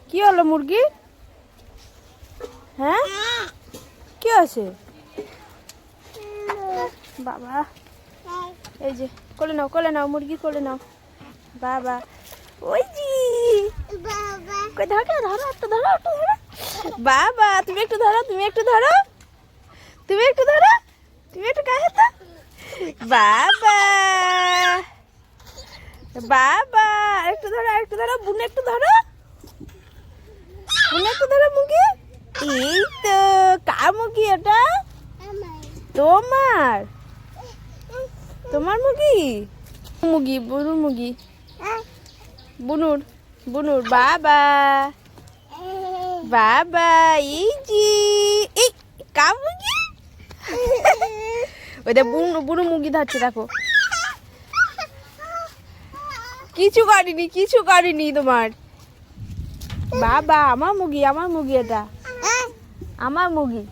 কি হলো মুরগি? হ্যাঁ কি আছে বাবা? এই যে কোলে নাও মুরগি কোলে নাও বাবা। ওই জি কই ধরো ধরো একটু ধরো একটু ধরো বাবা। তুমি একটু ধরো তুমি একটু ধরো তুমি একটু ধরো তুমি একটু গায়ে হাত দাও বাবা বাবা। একটু ধরো বুনে একটু ধরো বুনে একটু ধরো মুরগি। এই তো কার মুরগি এটা? তোমার তোমার মুরগি মুরগি বুনুর মুরগি বুনুর বুনুর বাবা বাবা। এই যে এই কার মুরগি? ওইটা বুনু বুনু মুরগি ধরছে দেখো। কিছু করিনি তোমার বাবা। আমার মুরগি এটা আমার মুরগি।